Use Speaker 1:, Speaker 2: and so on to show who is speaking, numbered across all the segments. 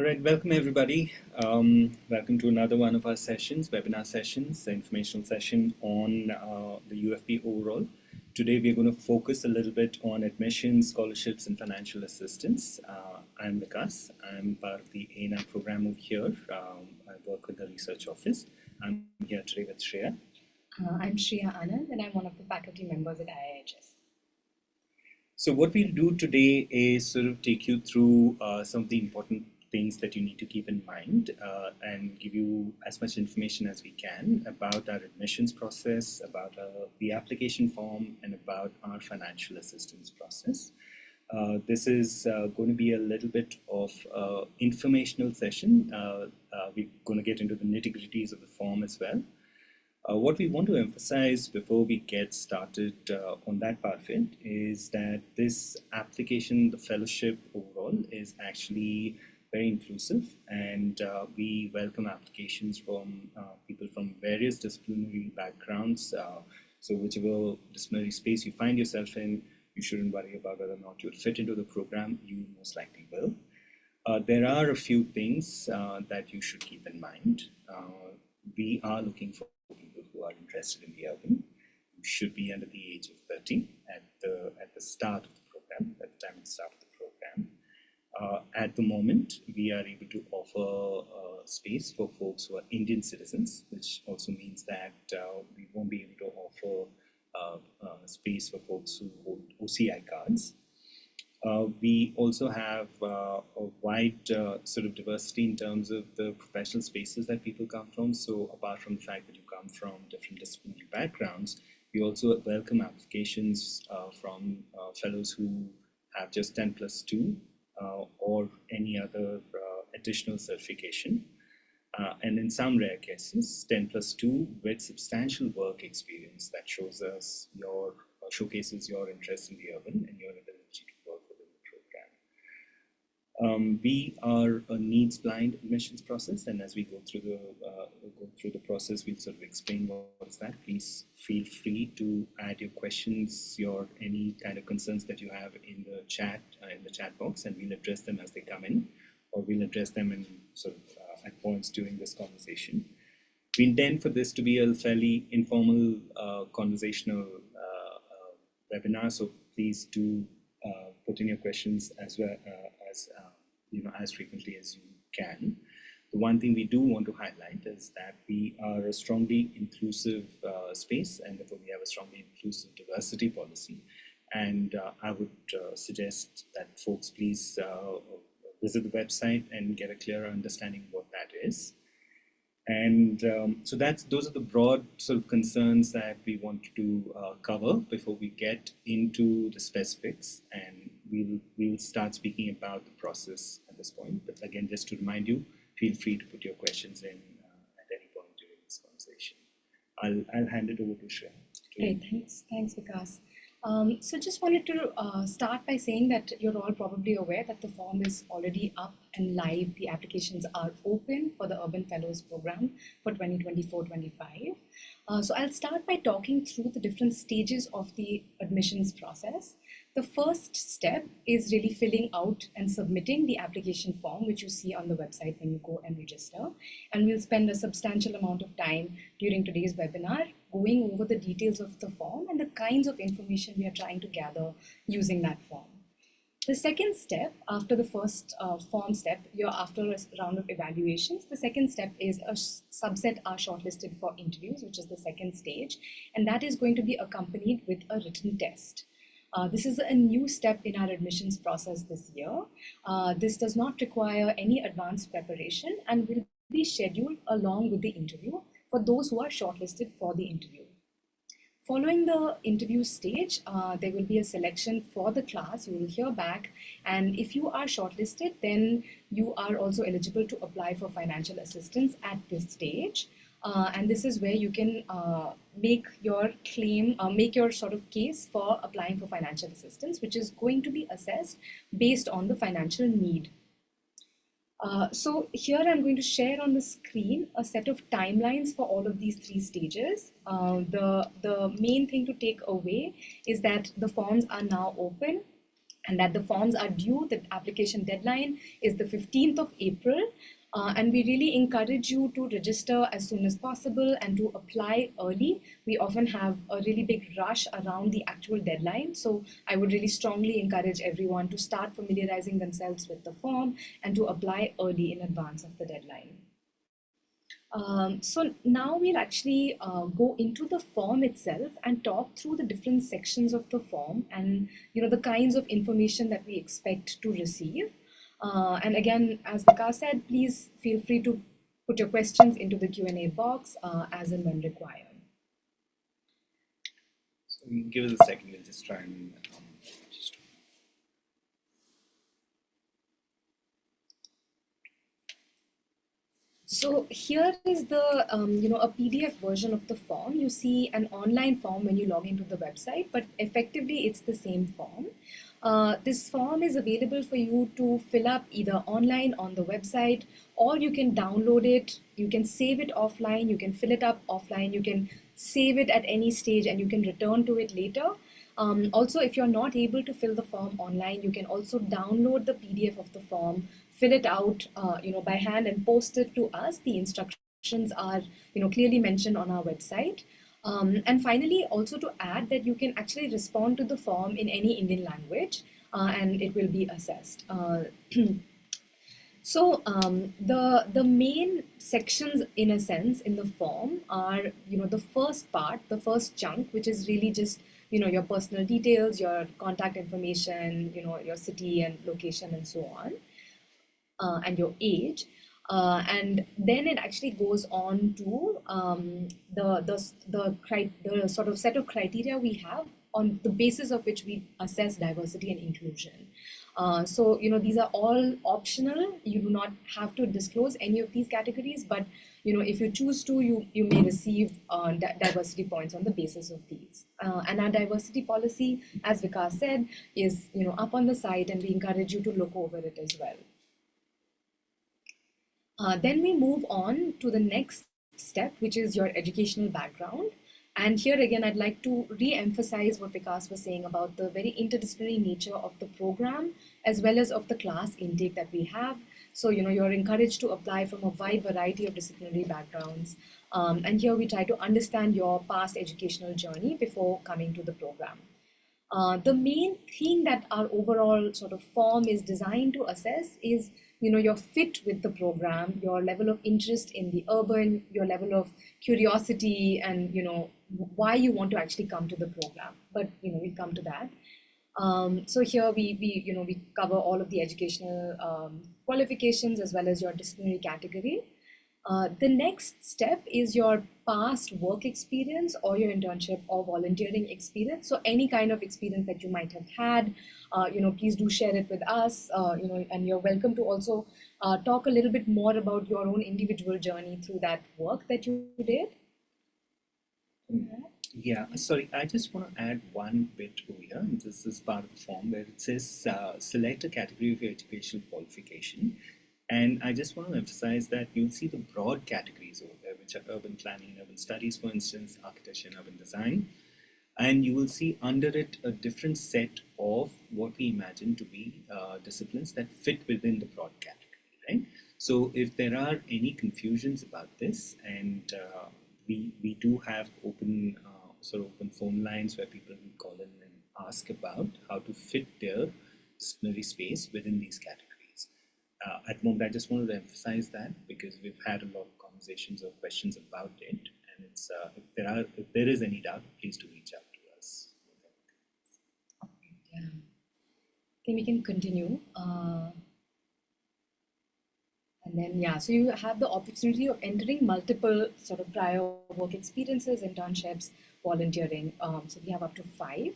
Speaker 1: All right, welcome everybody. Welcome to another one of our sessions, webinar sessions, the informational session on the UFP overall. Today we're going to focus a little bit on admissions, scholarships and financial assistance. I'm Vikas. I'm part of the A&M program over here. I work with the research office. I'm here today with Shriya.
Speaker 2: I'm Shriya Anand and I'm one of the faculty members at IIHS.
Speaker 1: So what we'll do today is sort of take you through some of the important things that you need to keep in mind and give you as much information as we can about our admissions process, about the application form, and about our financial assistance process. This is going to be a little bit of informational session. We're going to get into the nitty-gritties of the form as well. What we want to emphasize before we get started on that part of it is that this application, the fellowship overall, is actually very inclusive, and we welcome applications from people from various disciplinary backgrounds. So whichever disciplinary space you find yourself in, you shouldn't worry about whether or not you'll fit into the program. You most likely will. There are a few things that you should keep in mind. We are looking for people who are interested in the urban. You should be under the age of 30 at the start of the program, at the time of the start of the program. At the moment, we are able to offer space for folks who are Indian citizens, which also means that we won't be able to offer space for folks who hold OCI cards. We also have a wide sort of diversity in terms of the professional spaces that people come from. So apart from the fact that you come from different disciplinary backgrounds, we also welcome applications from fellows who have just 10+2 or any other additional certification. And in some rare cases, 10+2 with substantial work experience that showcases your interest in the urban and your ability to work within the program. We are a needs-blind admissions process, and as we go through the process, we'll sort of explain what is that. Please feel free to add your questions, any kind of concerns that you have in the chat box, and we'll address them as they come in, or we'll address them in sort of at points during this conversation. We intend for this to be a fairly informal, conversational webinar, so please do put in your questions as well as frequently as you can. The one thing we do want to highlight is that we are a strongly inclusive space, and therefore we have a strongly inclusive diversity policy. And I would suggest that folks please visit the website and get a clearer understanding of what that is. And so those are the broad sort of concerns that we want to cover before we get into the specifics, and we'll start speaking about the process at this point. But again, just to remind you, feel free to put your questions in at any point during this conversation. I'll hand it over to Shriya.
Speaker 2: Great, thanks Vikas. So just wanted to start by saying that you're all probably aware that the form is already up and live. The applications are open for the Urban Fellows Program for 2024-25. So I'll start by talking through the different stages of the admissions process. The first step is really filling out and submitting the application form, which you see on the website when you go and register. And we'll spend a substantial amount of time during today's webinar going over the details of the form and the kinds of information we are trying to gather using that form. The second step, after the first form step, after a round of evaluations, the second step is a subset are shortlisted for interviews, which is the second stage, and that is going to be accompanied with a written test. This is a new step in our admissions process this year. This does not require any advanced preparation and will be scheduled along with the interview for those who are shortlisted for the interview. Following the interview stage, there will be a selection for the class. You will hear back, and if you are shortlisted, then you are also eligible to apply for financial assistance at this stage. And this is where you can make your claim, make your sort of case for applying for financial assistance, which is going to be assessed based on the financial need. So here I'm going to share on the screen a set of timelines for all of these three stages. The main thing to take away is that the forms are now open and that the forms are due. The application deadline is the 15th of April. And we really encourage you to register as soon as possible and to apply early. We often have a really big rush around the actual deadline. So I would really strongly encourage everyone to start familiarizing themselves with the form and to apply early in advance of the deadline. So now we'll actually go into the form itself and talk through the different sections of the form and the kinds of information that we expect to receive. And again, as Vikas said, please feel free to put your questions into the Q&A box as and when required.
Speaker 1: So give us a second, we'll just try and just
Speaker 2: So here is the a PDF version of the form. You see an online form when you log into the website, but effectively it's the same form. This form is available for you to fill up either online on the website, or you can download it, you can save it offline, you can fill it up offline, you can save it at any stage and you can return to it later. Also, if you're not able to fill the form online, you can also download the PDF of the form, fill it out, by hand and post it to us. The instructions are, clearly mentioned on our website. And finally, also to add that you can actually respond to the form in any Indian language, and it will be assessed. So the main sections, in a sense, in the form are the first part, the first chunk, which is really just your personal details, your contact information, your city and location, and so on, and your age. And then it actually goes on to the sort of set of criteria we have on the basis of which we assess diversity and inclusion. So these are all optional. You do not have to disclose any of these categories, but if you choose to, you may receive diversity points on the basis of these. And our diversity policy, as Vikas said, is up on the site, and we encourage you to look over it as well. Then we move on to the next step, which is your educational background. And here again, I'd like to re-emphasize what Vikas was saying about the very interdisciplinary nature of the program, as well as of the class intake that we have. So, you're encouraged to apply from a wide variety of disciplinary backgrounds. And here we try to understand your past educational journey before coming to the program. The main thing that our overall sort of form is designed to assess is your fit with the program, your level of interest in the urban, your level of curiosity, and why you want to actually come to the program. But we'll come to that. So here we cover all of the educational qualifications as well as your disciplinary category. The next step is your past work experience or your internship or volunteering experience. So any kind of experience that you might have had, please do share it with us, and you're welcome to also talk a little bit more about your own individual journey through that work that you did.
Speaker 1: yeah, sorry, I just want to add one bit over here. This is part of the form where it says select a category of your educational qualification. And I just want to emphasize that you'll see the broad categories over there, which are urban planning and urban studies, for instance, architecture and urban design. And you will see under it a different set of what we imagine to be disciplines that fit within the broad category, right? So if there are any confusions about this, and we do have open open phone lines where people can call in and ask about how to fit their disciplinary space within these categories. At the moment, I just wanted to emphasize that because we've had a lot of conversations or questions about it, and it's if there is any doubt, please do reach out to us.
Speaker 2: Yeah. Okay, we can continue. And then, so you have the opportunity of entering multiple sort of prior work experiences, internships, volunteering. So we have up to 5.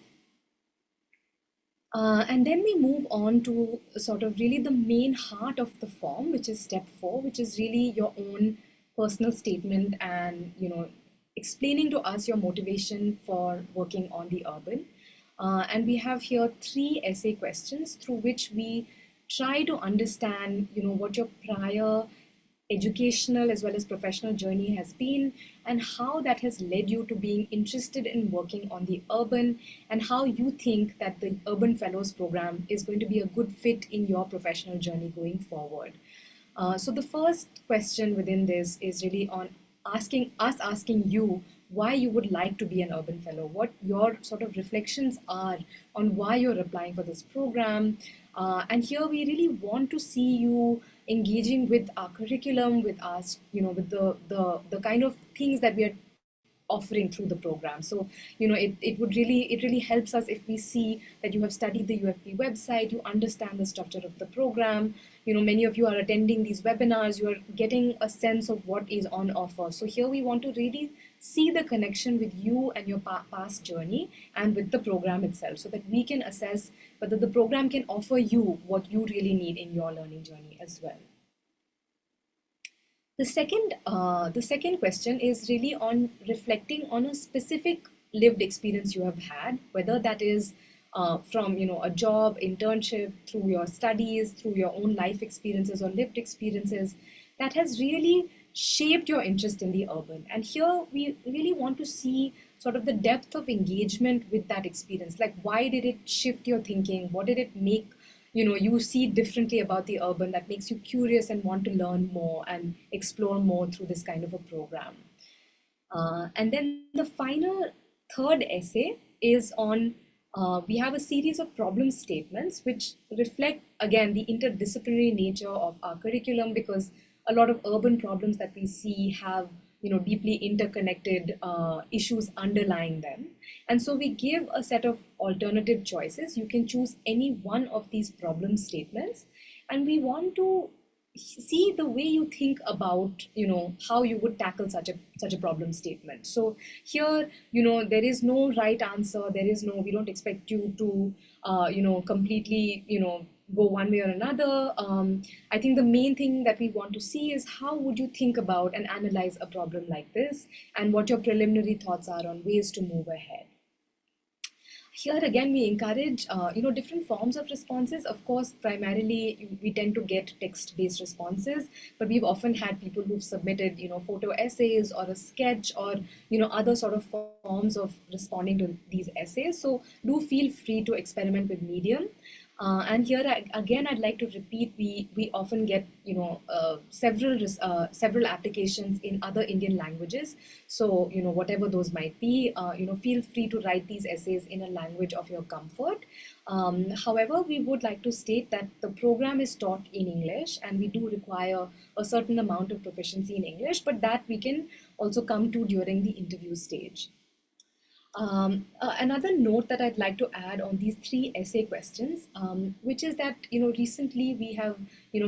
Speaker 2: And then we move on to sort of really the main heart of the form, which is step 4, which is really your own personal statement and, explaining to us your motivation for working on the urban. And we have here 3 essay questions through which we try to understand, what your prior educational as well as professional journey has been, and how that has led you to being interested in working on the urban, and how you think that the Urban Fellows Program is going to be a good fit in your professional journey going forward. So the first question within this is really on asking you why you would like to be an urban fellow, what your sort of reflections are on why you're applying for this program. And here we really want to see you engaging with our curriculum, with us, with the kind of things that we are offering through the program. So it really helps us if we see that you have studied the UFP website, you understand the structure of the program. Many of you are attending these webinars, you are getting a sense of what is on offer. So here we want to really see the connection with you and your past journey and with the program itself, so that we can assess whether the program can offer you what you really need in your learning journey as well. The second question is really on reflecting on a specific lived experience you have had, whether that is from a job, internship, through your studies, through your own life experiences or lived experiences, that has really shaped your interest in the urban. And here we really want to see sort of the depth of engagement with that experience. Like, why did it shift your thinking? What did it make you see differently about the urban that makes you curious and want to learn more and explore more through this kind of a program? And then the final third essay is on we have a series of problem statements which reflect again the interdisciplinary nature of our curriculum, because a lot of urban problems that we see have deeply interconnected issues underlying them. And so we give a set of alternative choices. You can choose any one of these problem statements, and we want to see the way you think about how you would tackle such a problem statement. So here there is no right answer, we don't expect you to completely go one way or another. I think the main thing that we want to see is how would you think about and analyze a problem like this, and what your preliminary thoughts are on ways to move ahead. Here again, we encourage different forms of responses. Of course, primarily we tend to get text-based responses, but we've often had people who've submitted photo essays or a sketch or other sort of forms of responding to these essays. So do feel free to experiment with medium. And here again, I'd like to repeat, we often get several applications in other Indian languages. So whatever those might be, feel free to write these essays in a language of your comfort. However, we would like to state that the program is taught in English, and we do require a certain amount of proficiency in English, but that we can also come to during the interview stage. Another note that I'd like to add on these three essay questions, which is that recently we have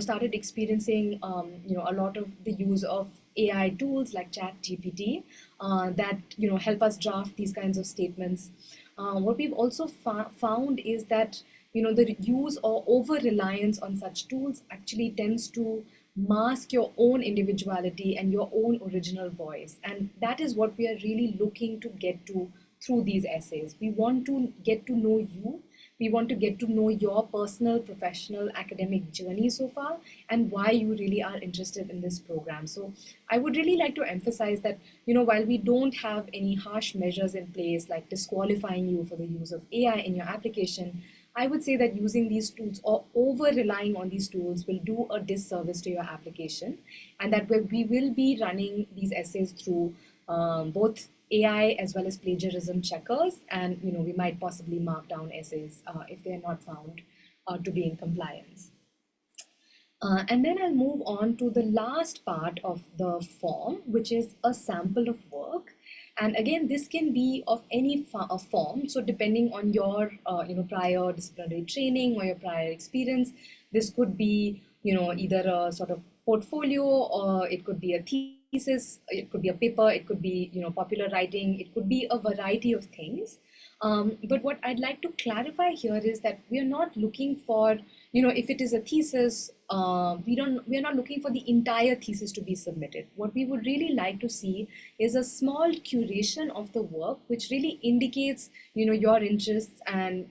Speaker 2: started experiencing a lot of the use of AI tools like ChatGPT that help us draft these kinds of statements. What we've also found is that the use or over reliance on such tools actually tends to mask your own individuality and your own original voice, and that is what we are really looking to get to through these essays. We want to get to know you. We want to get to know your personal, professional, academic journey so far, and why you really are interested in this program. So I would really like to emphasize that, while we don't have any harsh measures in place like disqualifying you for the use of AI in your application, I would say that using these tools or over relying on these tools will do a disservice to your application, and that we will be running these essays through both AI as well as plagiarism checkers, and we might possibly mark down essays if they are not found to be in compliance. And then I'll move on to the last part of the form, which is a sample of work. And again, this can be of any form. So depending on your prior disciplinary training or your prior experience, this could be either a sort of portfolio, or it could be a thesis, it could be a paper, it could be popular writing, it could be a variety of things. But what I'd like to clarify here is that we are not looking for, if it is a thesis, we are not looking for the entire thesis to be submitted. What we would really like to see is a small curation of the work, which really indicates, your interests and,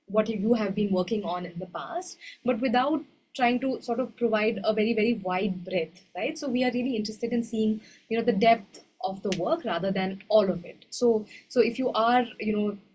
Speaker 2: what you have been working on in the past, but without trying to sort of provide a very, very wide breadth, right? So we are really interested in seeing, the depth of the work rather than all of it. So if you are,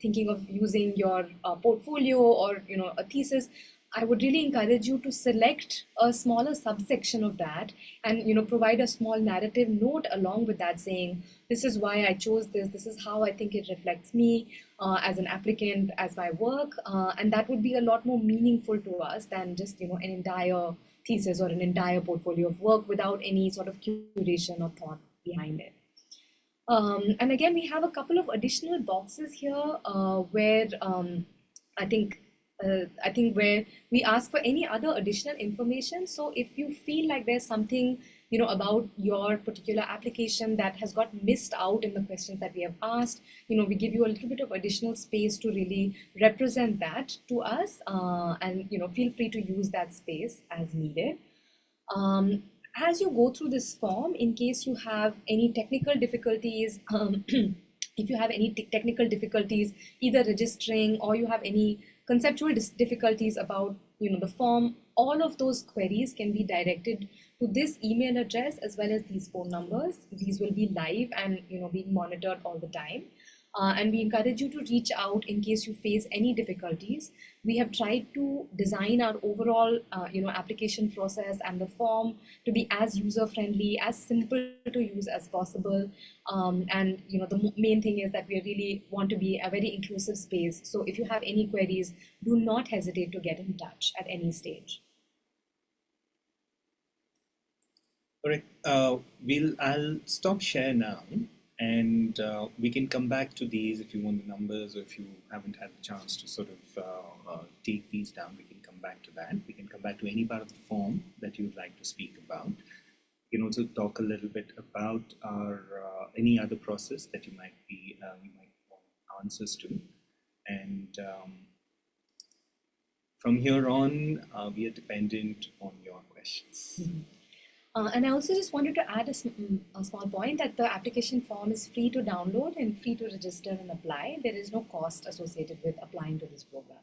Speaker 2: thinking of using your portfolio or, a thesis, I would really encourage you to select a smaller subsection of that and, provide a small narrative note along with that saying, this is why I chose this, this is how I think it reflects me as an applicant, as my work. And that would be a lot more meaningful to us than just, an entire thesis or an entire portfolio of work without any sort of curation or thought behind it. And again, we have a couple of additional boxes here where I think I think where we ask for any other additional information. So if you feel like there's something about your particular application that has got missed out in the questions that we have asked, we give you a little bit of additional space to really represent that to us, and feel free to use that space as needed. Um, as you go through this form, in case you have any technical difficulties, if you have any technical difficulties either registering or you have any conceptual difficulties about the form, all of those queries can be directed to this email address as well as these phone numbers. These will be live and being monitored all the time. And we encourage you to reach out in case you face any difficulties. We have tried to design our overall, application process and the form to be as user friendly, as simple to use as possible. And the main thing is that we really want to be a very inclusive space. So if you have any queries, do not hesitate to get in touch at any stage.
Speaker 1: Correct. I'll stop share now, and we can come back to these if you want the numbers, or if you haven't had the chance to sort of take these down. We can come back to that. We can come back to any part of the form that you'd like to speak about. We can also talk a little bit about our any other process that you might want answers to, and from here on, we are dependent on your questions.
Speaker 2: Mm-hmm. And I also just wanted to add a small point that the application form is free to download and free to register and apply. There is no cost associated with applying to this program.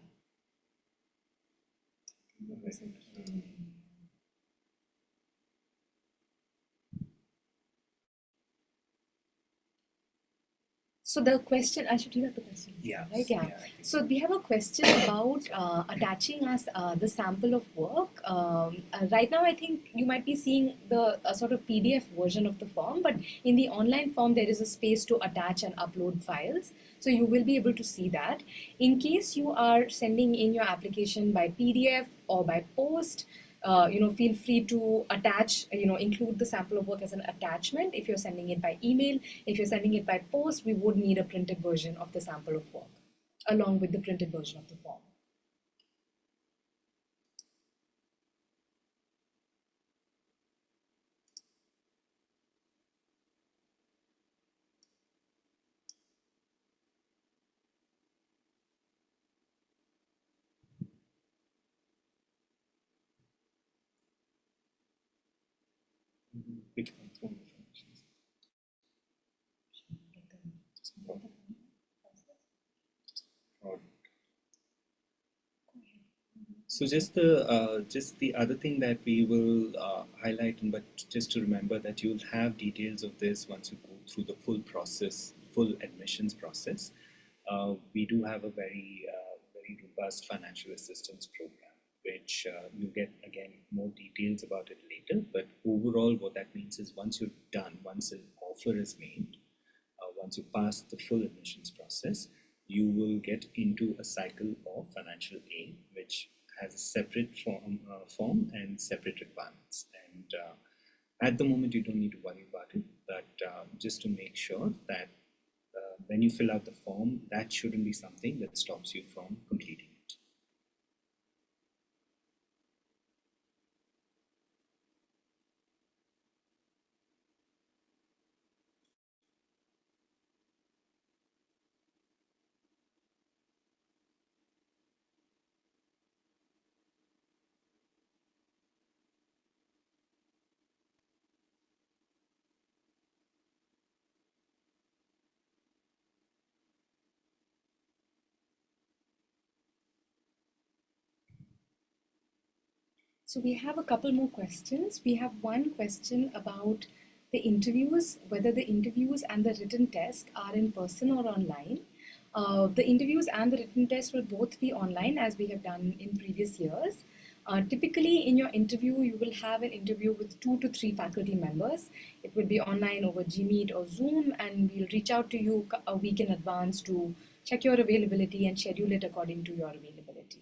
Speaker 2: So the question, I should read out the question.
Speaker 1: Yeah.
Speaker 2: Right? Yeah. So we have a question about attaching us the sample of work. Right now, I think you might be seeing the sort of PDF version of the form, but in the online form, there is a space to attach and upload files. So you will be able to see that. In case you are sending in your application by PDF or by post, feel free to attach, include the sample of work as an attachment if you're sending it by email. If you're sending it by post, we would need a printed version of the sample of work along with the printed version of the form.
Speaker 1: So just the other thing that we will highlight, but just to remember that you'll have details of this once you go through the full process, full admissions process. We do have a very robust financial assistance program, which you get again more details about it later. But overall, what that means is once you're done, once an offer is made, once you pass the full admissions process, you will get into a cycle of financial aid, which has a separate form and separate requirements. And at the moment, you don't need to worry about it, but just to make sure that when you fill out the form, that shouldn't be something that stops you from completing it.
Speaker 2: So we have a couple more questions. We have one question about the interviews, whether the interviews and the written test are in person or online. The interviews and the written test will both be online as we have done in previous years. Typically, in your interview, you will have an interview with 2 to 3 faculty members. It will be online over Gmeet or Zoom, and we'll reach out to you a week in advance to check your availability and schedule it according to your availability.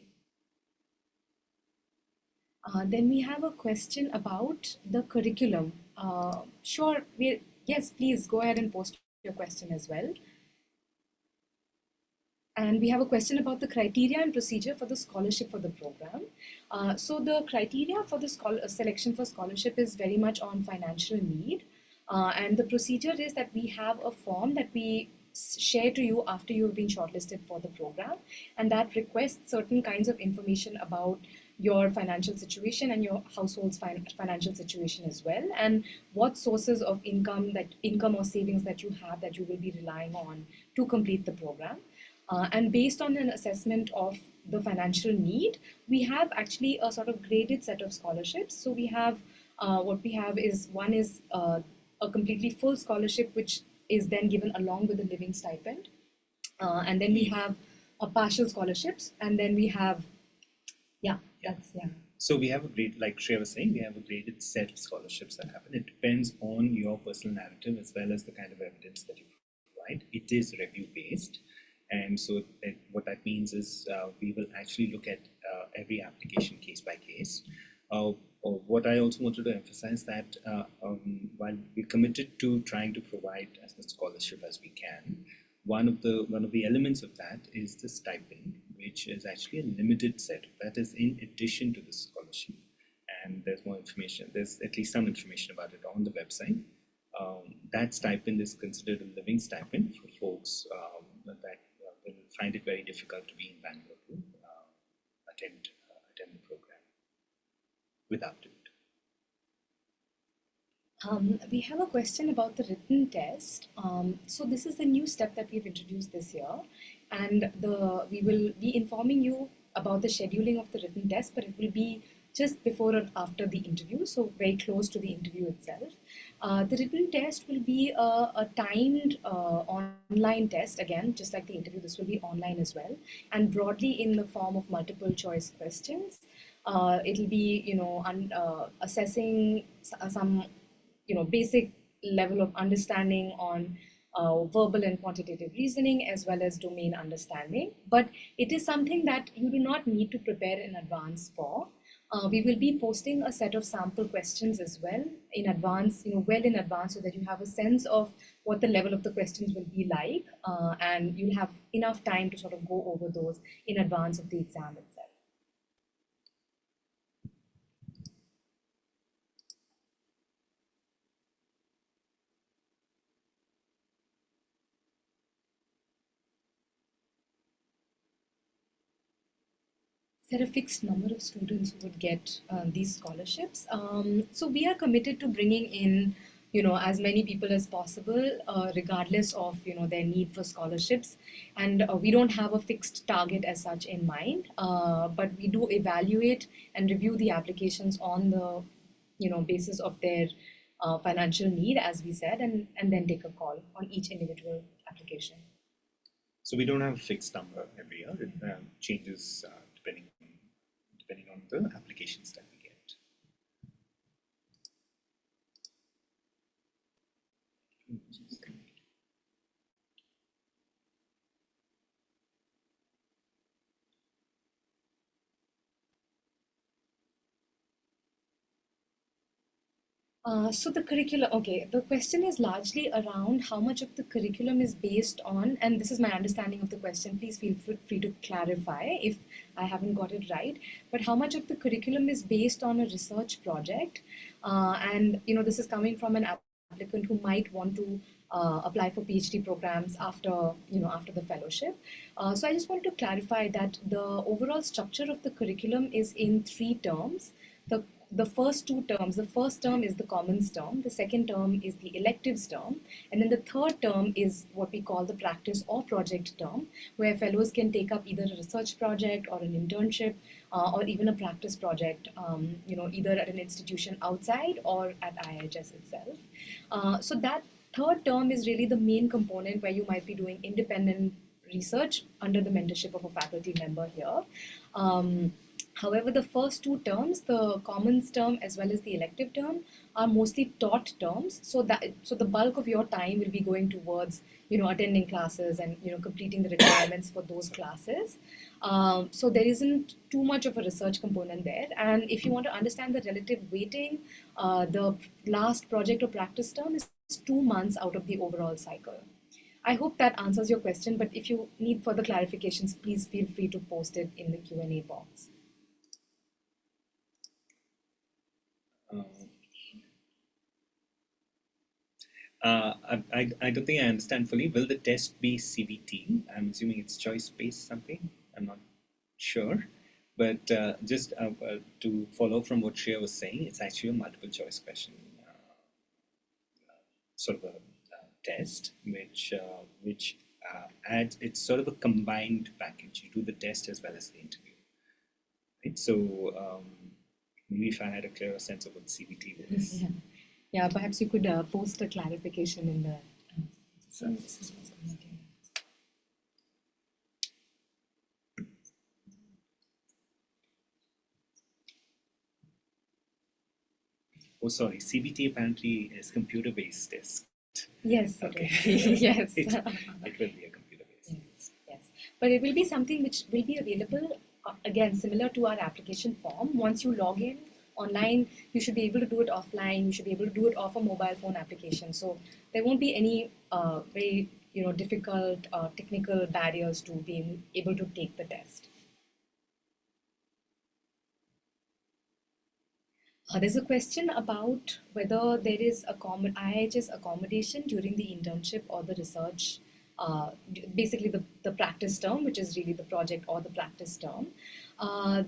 Speaker 2: Then we have a question about the curriculum. Sure, yes, please go ahead and post your question as well. And we have a question about the criteria and procedure for the scholarship for the program. So the criteria for the selection for scholarship is very much on financial need. And the procedure is that we have a form that we share to you after you've been shortlisted for the program, and that requests certain kinds of information about your financial situation and your household's financial situation as well, and what sources of income or savings that you have that you will be relying on to complete the program. And based on an assessment of the financial need, we have actually a sort of graded set of scholarships. So we have what we have is one is a completely full scholarship, which is then given along with the living stipend. And then we have a partial scholarships, and then we have, yeah.
Speaker 1: So we have a grade, like Shriya was saying, we have a graded set of scholarships that happen. It depends on your personal narrative as well as the kind of evidence that you provide. It is review based. And so what that means is we will actually look at every application case by case. What I also wanted to emphasize that while we're committed to trying to provide as much scholarship as we can, one of the elements of that is the stipend, which is actually a limited set. That is in addition to the scholarship. And there's more information. There's at least some information about it on the website. That stipend is considered a living stipend for folks that will find it very difficult to be in Bangalore to attend the program without it.
Speaker 2: We have a question about the written test. So this is the new step that we've introduced this year, and we will be informing you about the scheduling of the written test, but it will be just before or after the interview, so very close to the interview itself. The written test will be a timed online test, again, just like the interview, this will be online as well, and broadly in the form of multiple choice questions. It'll be, assessing some, basic level of understanding on verbal and quantitative reasoning as well as domain understanding. But it is something that you do not need to prepare in advance for. We will be posting a set of sample questions as well in advance, well in advance, so that you have a sense of what the level of the questions will be like, and you'll have enough time to sort of go over those in advance of the exam itself. There are a fixed number of students who would get these scholarships. So we are committed to bringing in, as many people as possible, regardless of, their need for scholarships. And we don't have a fixed target as such in mind, but we do evaluate and review the applications on the, basis of their financial need, as we said, and then take a call on each individual application.
Speaker 1: So we don't have a fixed number every year. It changes depending on the applications that we get. So the curriculum, okay, the question is largely around how much of the curriculum is based on, and this is my understanding of the question, please feel free to clarify if I haven't got it right, but how much of the curriculum is based on a research project, and this is coming from an applicant who might want to apply for PhD programs after the fellowship. So I just wanted to clarify that the overall structure of the curriculum is in 3 terms. The
Speaker 2: the first two terms, the first term is the commons term, the second term is the electives term, and then the third term is what we call the practice or project term, where fellows can take up either a research project or an internship or even a practice project, either at an institution outside or at IIHS itself. So that third term is really the main component where you might be doing independent research under the mentorship of a faculty member here. However, the first two terms, the commons term as well as the elective term, are mostly taught terms. So the bulk of your time will be going towards attending classes and completing the requirements for those classes. So there isn't too much of a research component there. And if you want to understand the relative weighting, the last project or practice term is 2 months out of the overall cycle. I hope that answers your question, but if you need further clarifications, please feel free to post it in the Q&A box.
Speaker 1: I don't think I understand fully. Will the test be CBT? I'm assuming it's choice-based something. I'm not sure. But just to follow from what Shriya was saying, it's actually a multiple choice question, sort of a test, which adds, it's sort of a combined package. You do the test as well as the interview. Right? So maybe if I had a clearer sense of what CBT is.
Speaker 2: Yeah, perhaps you could post a clarification in the services.
Speaker 1: Oh, sorry. CBT apparently is computer-based test.
Speaker 2: Yes.
Speaker 1: Okay.
Speaker 2: Yes.
Speaker 1: It will be a computer-based.
Speaker 2: Yes. But it will be something which will be available, again, similar to our application form. Once you log in online, you should be able to do it offline. You should be able to do it off a mobile phone application. So there won't be any very difficult technical barriers to being able to take the test. There's a question about whether there is IIHS accommodation during the internship or the research, basically the practice term, which is really the project or the practice term.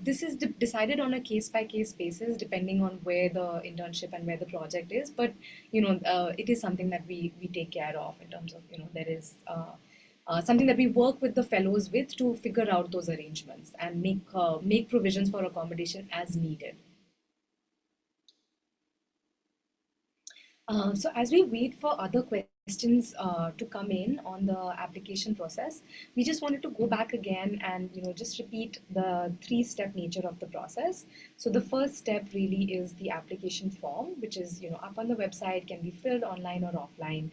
Speaker 2: This is decided on a case-by-case basis, depending on where the internship and where the project is. But it is something that we take care of in terms of there is something that we work with the fellows with to figure out those arrangements and make provisions for accommodation as needed. So as we wait for other questions to come in on the application process, we just wanted to go back again and just repeat the three-step nature of the process. So the first step really is the application form, which is up on the website, can be filled online or offline.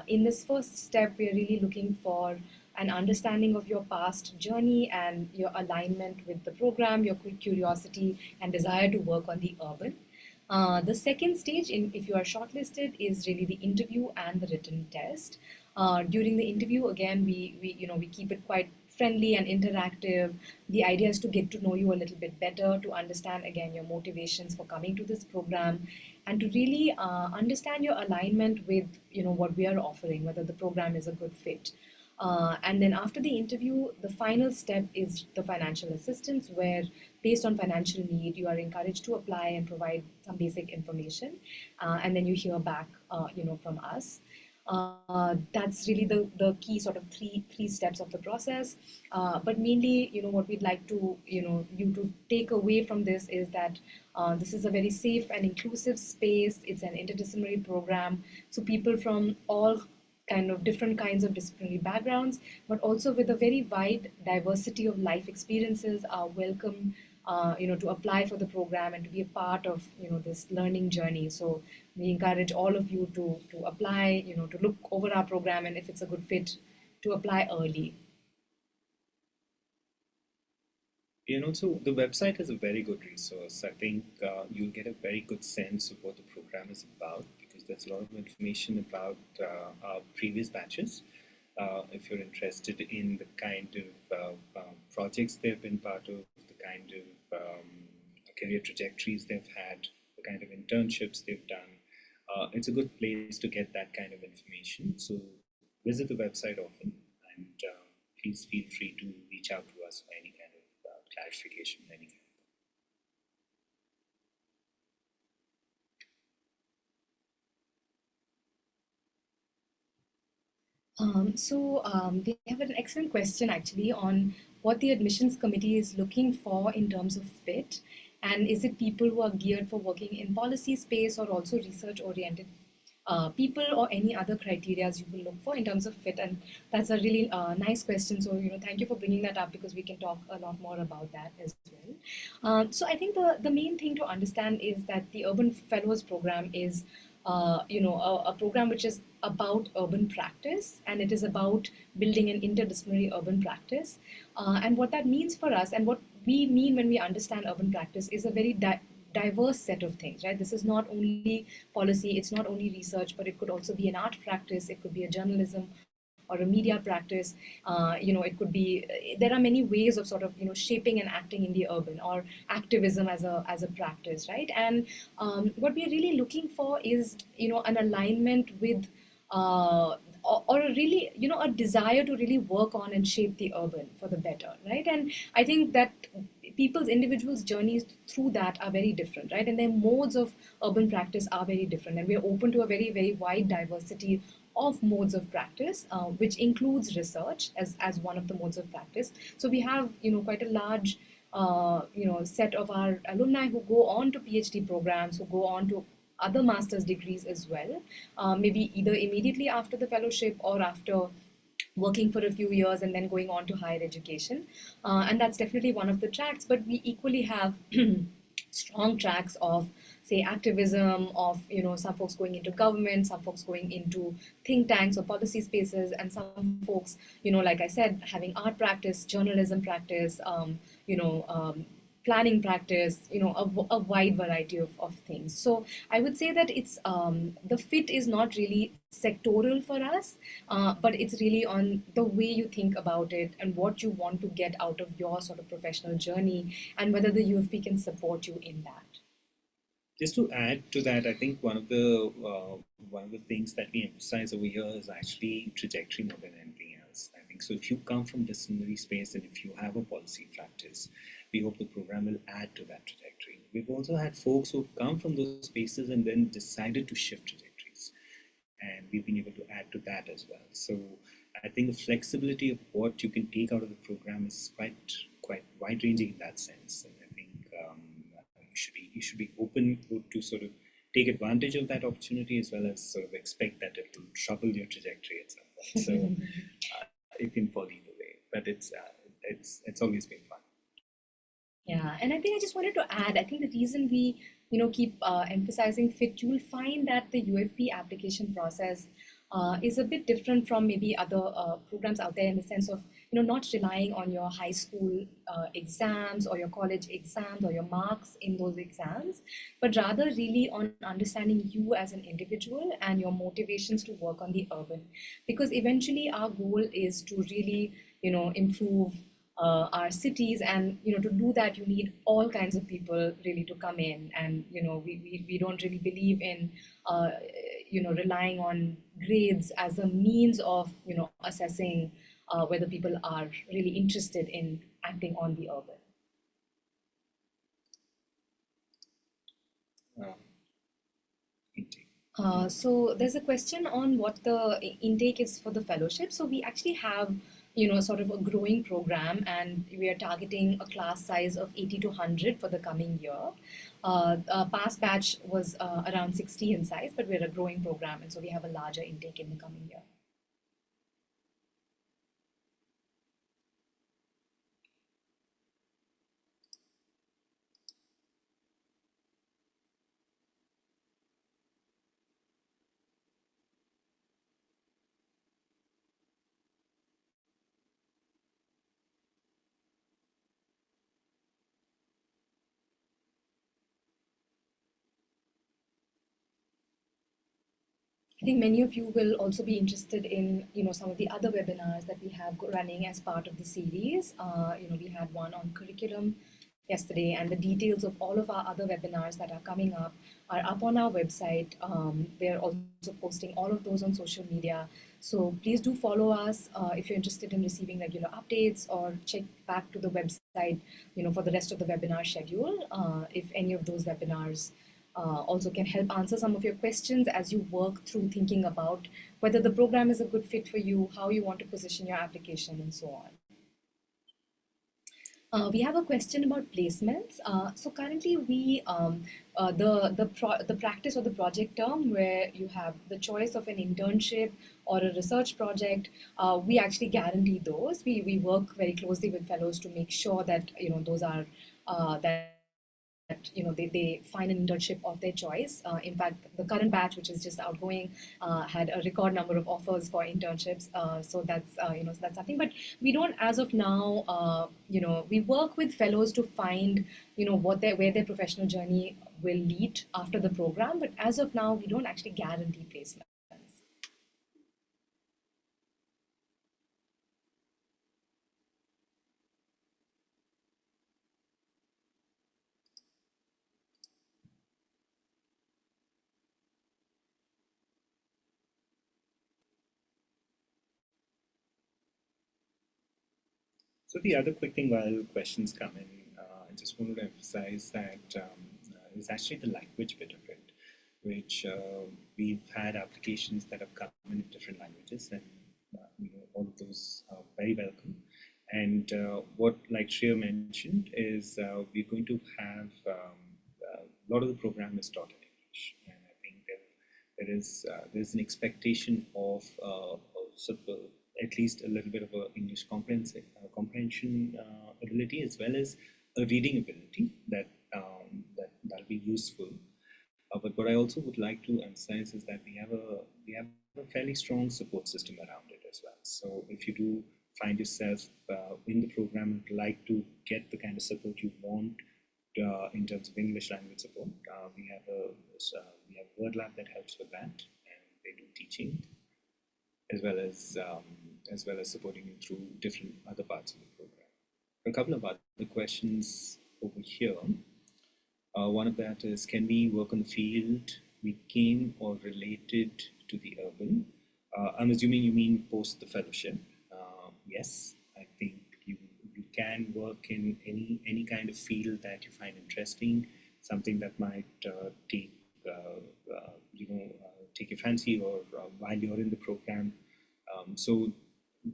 Speaker 2: In this first step, we are really looking for an understanding of your past journey and your alignment with the program, your curiosity and desire to work on the urban. The second stage, if you are shortlisted, is really the interview and the written test. During the interview, again, we keep it quite friendly and interactive. The idea is to get to know you a little bit better, to understand again your motivations for coming to this program, and to really understand your alignment with what we are offering, whether the program is a good fit. And then after the interview, the final step is the financial assistance, where based on financial need, you are encouraged to apply and provide some basic information. And then you hear back, from us. That's really the key sort of three steps of the process. But mainly, what we'd like to, you to take away from this is that this is a very safe and inclusive space. It's an interdisciplinary program. So people from all different kinds of disciplinary backgrounds, but also with a very wide diversity of life experiences are welcome, to apply for the program and to be a part of, this learning journey. So we encourage all of you to apply, to look over our program, and if it's a good fit, to apply early.
Speaker 1: So the website is a very good resource. I think you'll get a very good sense of what the program is about, because there's a lot of information about our previous batches. If you're interested in the kind of projects they've been part of, the kind of career trajectories they've had, the kind of internships they've done, it's a good place to get that kind of information. So visit the website often, and please feel free to reach out to us for any kind of clarification, any kind.
Speaker 2: We have an excellent question actually on what the admissions committee is looking for in terms of fit, and is it people who are geared for working in policy space or also research oriented people, or any other criteria you will look for in terms of fit? And that's a really nice question. So thank you for bringing that up because we can talk a lot more about that as well. So I think the main thing to understand is that the Urban Fellows Program is a program which is about urban practice, and it is about building an interdisciplinary urban practice. And what that means for us, and what we mean when we understand urban practice, is a very diverse set of things, right? This is not only policy, it's not only research, but it could also be an art practice, it could be a journalism or a media practice. It could be, there are many ways of sort of shaping and acting in the urban, or activism as a practice, right? And what we're really looking for is an alignment with or a really a desire to really work on and shape the urban for the better, right? And I think that people's individuals journeys through that are very different, right? And their modes of urban practice are very different, and we're open to a very very wide diversity of modes of practice, which includes research as one of the modes of practice. So we have quite a large set of our alumni who go on to PhD programs, who go on to other master's degrees as well, maybe either immediately after the fellowship or after working for a few years and then going on to higher education. And that's definitely one of the tracks, but we equally have strong tracks of, say, activism, of some folks going into government, some folks going into think tanks or policy spaces, and some folks, like I said, having art practice, journalism practice, planning practice, a wide variety of things. So I would say that it's the fit is not really sectoral for us, but it's really on the way you think about it and what you want to get out of your sort of professional journey, and whether the UFP can support you in that.
Speaker 1: Just to add to that, I think one of the things that we emphasize over here is actually trajectory more than anything else. I think so. If you come from disciplinary space and if you have a policy practice, we hope the program will add to that trajectory. We've also had folks who come from those spaces and then decided to shift trajectories, and we've been able to add to that as well. So I think the flexibility of what you can take out of the program is quite wide ranging in that sense. And I think you should be open to sort of take advantage of that opportunity, as well as sort of expect that it will trouble your trajectory at some point. So it can fall either way, but it's always been fun.
Speaker 2: Yeah, and I think I just wanted to add, I think the reason we, keep emphasizing fit, you will find that the UFP application process is a bit different from maybe other programs out there, in the sense of, not relying on your high school exams or your college exams or your marks in those exams, but rather really on understanding you as an individual and your motivations to work on the urban. Because eventually our goal is to really, improve our cities, and to do that you need all kinds of people really to come in. And we don't really believe in relying on grades as a means of assessing whether people are really interested in acting on the urban.
Speaker 1: Intake.
Speaker 2: So there's a question on what the intake is for the fellowship. So we actually have, sort of a growing program, and we are targeting a class size of 80 to 100 for the coming year. Past batch was around 60 in size, but we're a growing program, and so we have a larger intake in the coming year. I think many of you will also be interested in, some of the other webinars that we have running as part of the series. We had one on curriculum yesterday, and the details of all of our other webinars that are coming up are up on our website. We're also posting all of those on social media. So please do follow us if you're interested in receiving regular updates, or check back to the website, for the rest of the webinar schedule, if any of those webinars also can help answer some of your questions as you work through thinking about whether the program is a good fit for you, how you want to position your application, and so on. We have a question about placements. So currently, we the practice or the project term where you have the choice of an internship or a research project, we actually guarantee those. We work very closely with fellows to make sure that those are that they find an internship of their choice. In fact, the current batch, which is just outgoing, had a record number of offers for internships. So that's so that's something. But we don't, as of now, we work with fellows to find where their professional journey will lead after the program. But as of now, we don't actually guarantee placements.
Speaker 1: So the other quick thing while questions come in, I just wanted to emphasize that is actually the language bit of it, which we've had applications that have come in different languages, and all of those are very welcome. And what, like Shriya mentioned, is we're going to have a lot of the program is taught in English, and I think there's an expectation of also at least a little bit of a English comprehension ability, as well as a reading ability that'll be useful. But what I also would like to emphasize is that we have a fairly strong support system around it as well. So if you do find yourself in the program and would like to get the kind of support you want in terms of English language support, we have Word Lab that helps with that, and they do teaching as well as supporting you through different other parts of the program. A couple of other questions over here. One of that is, can we work on the field we came or related to the urban? I'm assuming you mean post the fellowship. Yes, I think you can work in any kind of field that you find interesting, something that might take take your fancy, or while you're in the program. So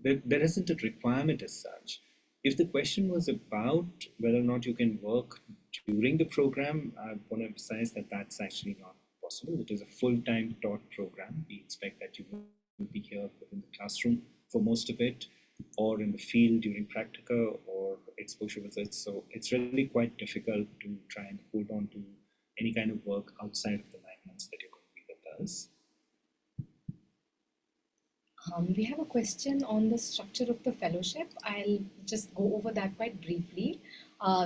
Speaker 1: there isn't a requirement as such. If the question was about whether or not you can work during the program, I want to emphasize that that's actually not possible. It is a full-time taught program. We expect that you will be here in the classroom for most of it, or in the field during practica or exposure visits. So it's really quite difficult to try and hold on to any kind of work outside of the 9 months that you're going to be with us.
Speaker 2: We have a question on the structure of the fellowship. I'll just go over that quite briefly.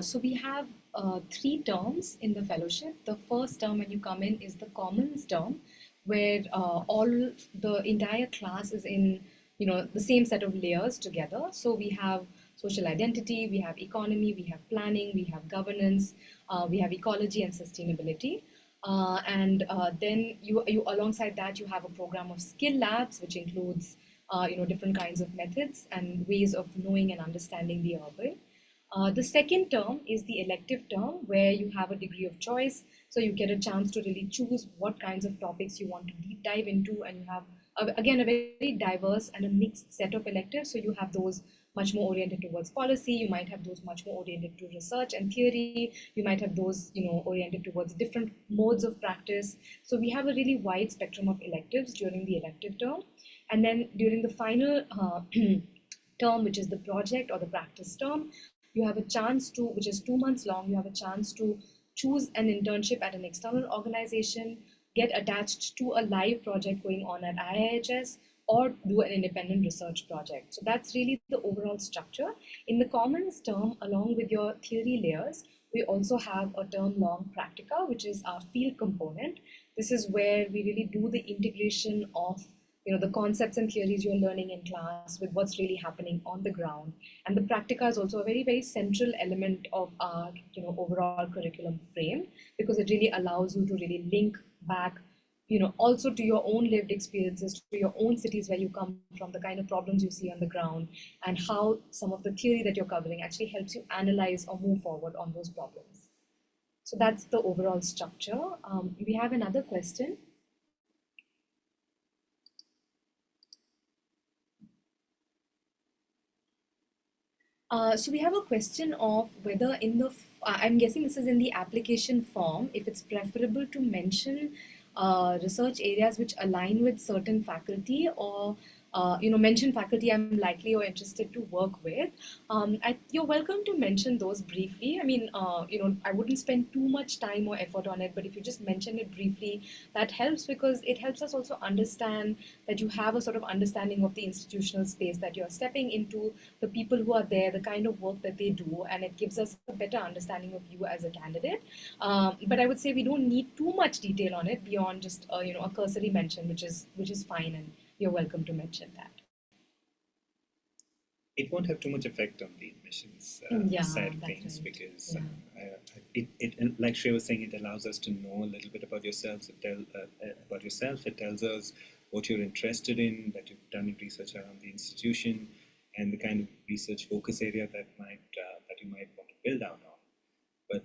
Speaker 2: So we have 3 terms in the fellowship. The first term when you come in is the commons term, where all the entire class is in the same set of layers together. So we have social identity, we have economy, we have planning, we have governance, we have ecology and sustainability. And then you alongside that you have a program of skill labs, which includes different kinds of methods and ways of knowing and understanding the urban. The second term is the elective term, where you have a degree of choice, so you get a chance to really choose what kinds of topics you want to deep dive into, and you have again a very diverse and a mixed set of electives. So you have those much more oriented towards policy, you might have those much more oriented to research and theory, you might have those oriented towards different modes of practice. So we have a really wide spectrum of electives during the elective term. And then during the final term, which is the project or the practice term, you have a chance to, which is 2 months long, you have a chance to choose an internship at an external organization, get attached to a live project going on at IIHS, or do an independent research project. So that's really the overall structure. In the commons term, along with your theory layers, we also have a term-long practica, which is our field component. This is where we really do the integration of the concepts and theories you're learning in class with what's really happening on the ground. And the practica is also a very, very central element of our overall curriculum frame, because it really allows you to really link back also to your own lived experiences, to your own cities where you come from, the kind of problems you see on the ground, and how some of the theory that you're covering actually helps you analyze or move forward on those problems. So that's the overall structure. We have another question. So we have a question of whether I'm guessing this is in the application form, if it's preferable to mention research areas which align with certain faculty, or mention faculty I'm likely or interested to work with. You're welcome to mention those briefly. I mean, I wouldn't spend too much time or effort on it, but if you just mention it briefly, that helps, because it helps us also understand that you have a sort of understanding of the institutional space that you're stepping into, the people who are there, the kind of work that they do, and it gives us a better understanding of you as a candidate. But I would say we don't need too much detail on it beyond just a cursory mention, which is fine, and you're welcome to mention that.
Speaker 1: It won't have too much effect on the admissions
Speaker 2: Yeah,
Speaker 1: side of
Speaker 2: that's
Speaker 1: things,
Speaker 2: right.
Speaker 1: because like Shreya was saying, it allows us to know a little bit about yourselves. About yourself. It tells us what you're interested in, that you've done your research around the institution, and the kind of research focus area that you might want to build out on. But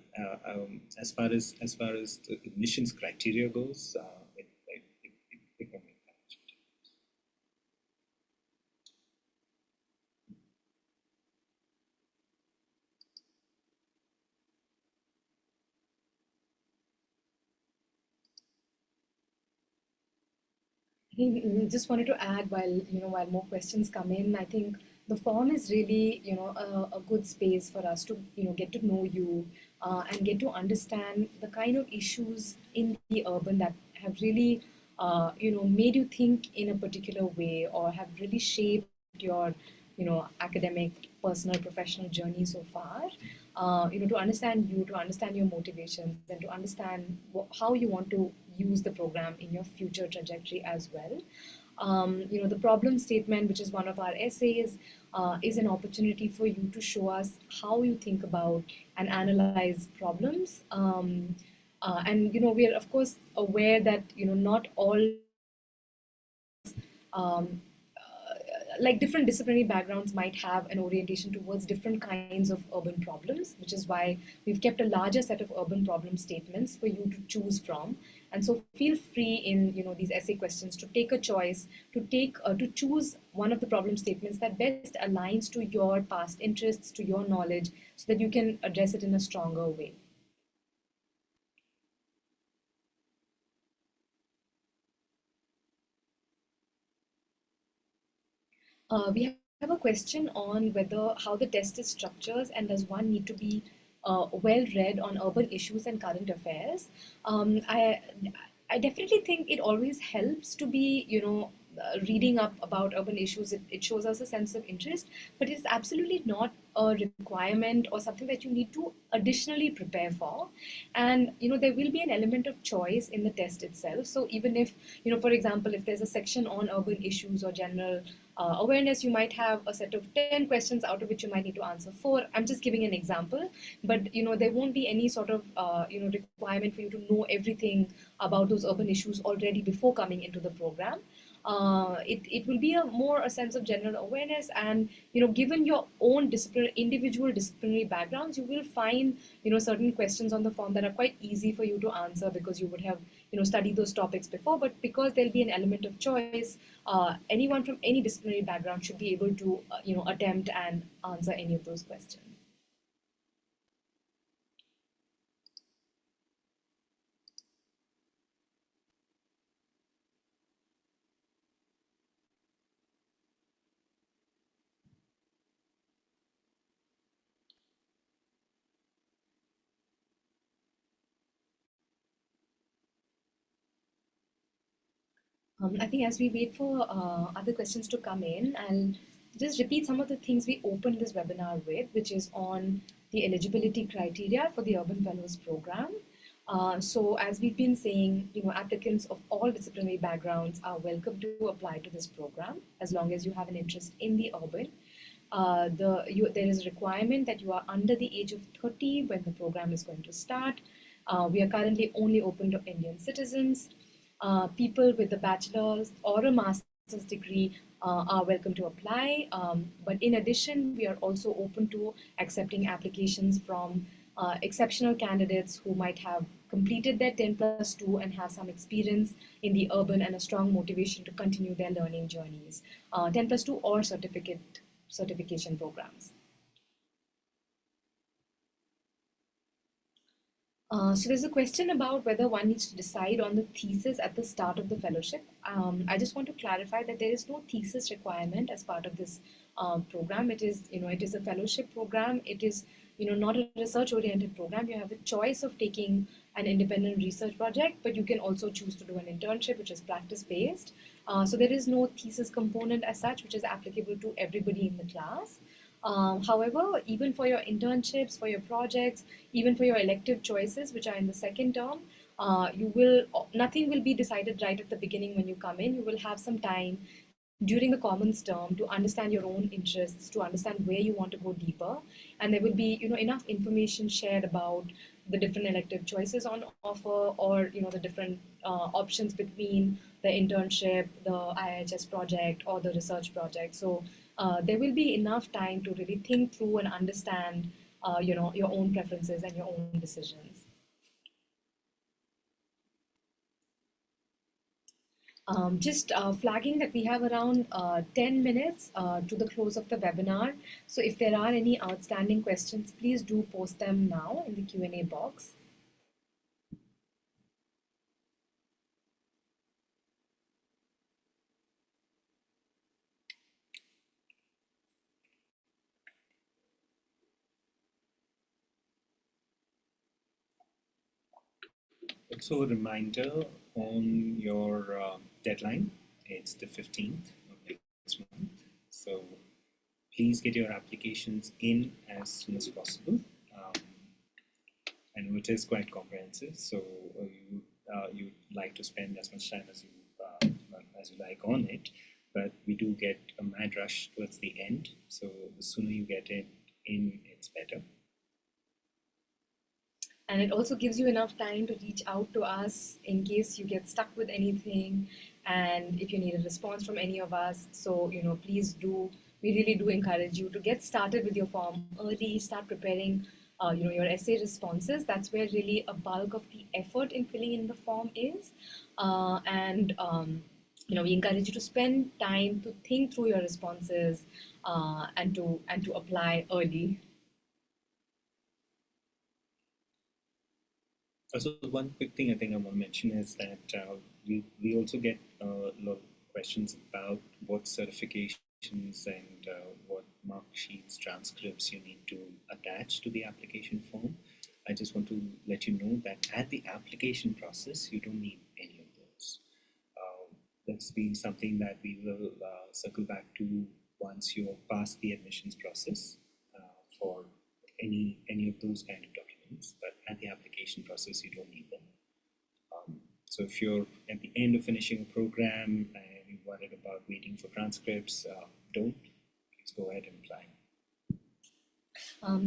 Speaker 1: as far as the admissions criteria goes, it won't make that much difference.
Speaker 2: I think just wanted to add, while more questions come in, I think the form is really a good space for us to get to know you, and get to understand the kind of issues in the urban that have really made you think in a particular way, or have really shaped your academic, personal, professional journey so far. To understand you, to understand your motivations, and to understand how you want to use the program in your future trajectory as well. The problem statement, which is one of our essays, is an opportunity for you to show us how you think about and analyze problems. And we are of course aware that not all um, like different disciplinary backgrounds might have an orientation towards different kinds of urban problems, which is why we've kept a larger set of urban problem statements for you to choose from. And so feel free in these essay questions to take a choice, to choose one of the problem statements that best aligns to your past interests, to your knowledge, so that you can address it in a stronger way. We have a question on whether how the test is structured, and does one need to be well read on urban issues and current affairs. I definitely think it always helps to be reading up about urban issues. It shows us a sense of interest, but it's absolutely not a requirement or something that you need to additionally prepare for. And there will be an element of choice in the test itself. So even if for example, if there's a section on urban issues or general awareness, you might have a set of 10 questions out of which you might need to answer 4. I'm just giving an example, but there won't be any sort of requirement for you to know everything about those urban issues already before coming into the program. It will be a sense of general awareness, and given your own individual disciplinary backgrounds, you will find certain questions on the form that are quite easy for you to answer, because you would have studied those topics before. But because there'll be an element of choice, anyone from any disciplinary background should be able to attempt and answer any of those questions. I think as we wait for other questions to come in, I'll just repeat some of the things we opened this webinar with, which is on the eligibility criteria for the Urban Fellows Program. So as we've been saying, applicants of all disciplinary backgrounds are welcome to apply to this program as long as you have an interest in the urban. There is a requirement that you are under the age of 30 when the program is going to start. We are currently only open to Indian citizens. People with a bachelor's or a master's degree are welcome to apply. But in addition, we are also open to accepting applications from exceptional candidates who might have completed their 10+2 and have some experience in the urban and a strong motivation to continue their learning journeys. 10+2 or certification programs. So there's a question about whether one needs to decide on the thesis at the start of the fellowship. I just want to clarify that there is no thesis requirement as part of this program. It is, it is a fellowship program. It is, not a research-oriented program. You have a choice of taking an independent research project, but you can also choose to do an internship, which is practice-based. So there is no thesis component as such, which is applicable to everybody in the class. However, even for your internships, for your projects, even for your elective choices, which are in the second term, nothing will be decided right at the beginning when you come in. You will have some time during the commons term to understand your own interests, to understand where you want to go deeper, and there will be enough information shared about the different elective choices on offer, or the different options between the internship, the IIHS project, or the research project. So there will be enough time to really think through and understand your own preferences and your own decisions. Just flagging that we have around 10 minutes to the close of the webinar. So if there are any outstanding questions, please do post them now in the Q&A box.
Speaker 1: Also, a reminder on your deadline. It's the 15th of next month. So please get your applications in as soon as possible. I know it is quite comprehensive, so you'd like to spend as much time as you like on it, but we do get a mad rush towards the end. So the sooner you get it in, it's better. And it also gives you enough time to reach out to us in case you get stuck with anything, and if you need a response from any of us. So please do. We really do encourage you to get started with your form early. Start preparing your essay responses. That's where really a bulk of the effort in filling in the form is. We encourage you to spend time to think through your responses and to apply early. Also, one quick thing I think I want to mention is that we also get a lot of questions about what certifications and what mark sheets, transcripts you need to attach to the application form. I just want to let you know that at the application process, you don't need any of those. That's been something that we will circle back to once you have passed the admissions process for any of those kind of documents. But at the application process, you don't need them. So if you're at the end of finishing a program and you're worried about waiting for transcripts, please go ahead and apply.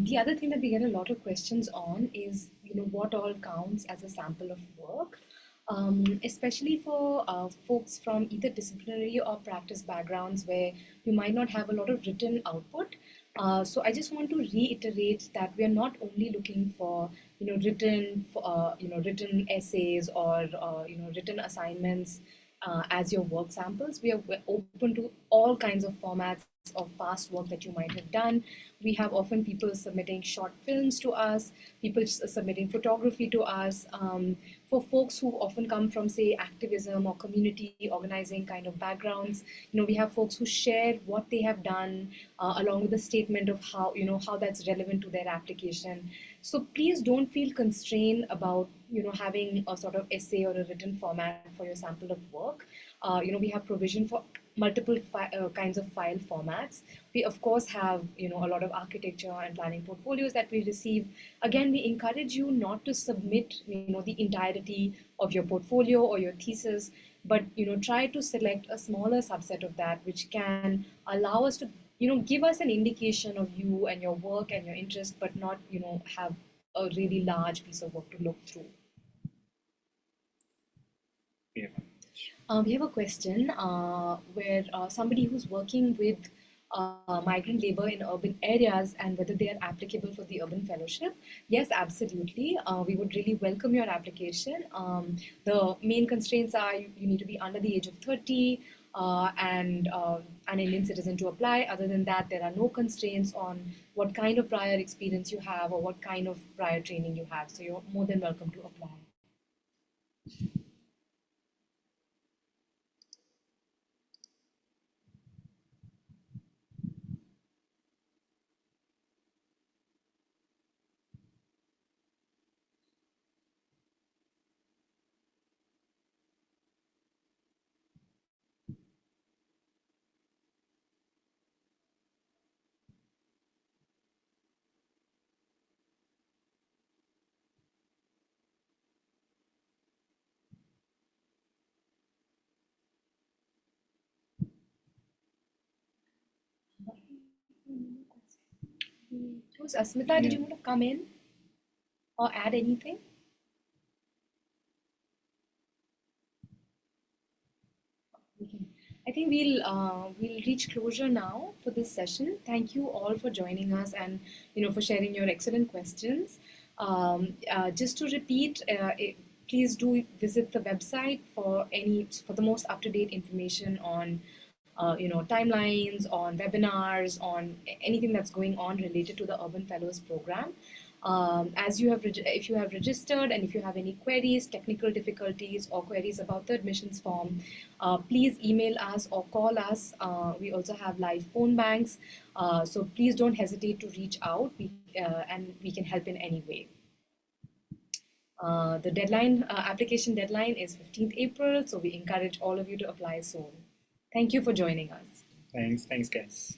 Speaker 1: The other thing that we get a lot of questions on is, what all counts as a sample of work, especially for folks from either disciplinary or practice backgrounds where you might not have a lot of written output. So I just want to reiterate that we are not only looking for written essays or written assignments as your work samples. We're open to all kinds of formats of past work that you might have done. We have often people submitting short films to us, people submitting photography to us. For folks who often come from, say, activism or community organizing kind of backgrounds, we have folks who share what they have done along with a statement of how that's relevant to their application. So please don't feel constrained about having a sort of essay or a written format for your sample of work. We have provision for multiple kinds of file formats. We of course have a lot of architecture and planning portfolios that we receive. Again, we encourage you not to submit the entirety of your portfolio or your thesis, but try to select a smaller subset of that, which can allow us to give us an indication of you and your work and your interest, but not have a really large piece of work to look through. Yeah. We have a question where somebody who's working with
Speaker 2: migrant labor in urban areas and whether they are applicable for the urban fellowship. Yes, absolutely. We would really welcome your application. The main constraints are you need to be under the age of 30 and an Indian citizen to apply. Other than that, there are no constraints on what kind of prior experience you have or what kind of prior training you have. So you're more than welcome to apply. So, Asmita, did
Speaker 1: Yeah.
Speaker 2: you want to come in or add anything? Okay. I think we'll reach closure now for this session. Thank you all for joining us and for sharing your excellent questions. Just to repeat, please do visit the website for the most up to date information on timelines, on webinars, on anything that's going on related to the Urban Fellows program. As you have, if you have registered and if you have any queries, technical difficulties, or queries about the admissions form, please email us or call us. We also have live phone banks, so please don't hesitate to reach out. And we can help in any way. The application deadline is 15th April, so we encourage all of you to apply soon. Thank you for joining us.
Speaker 1: Thanks, guys.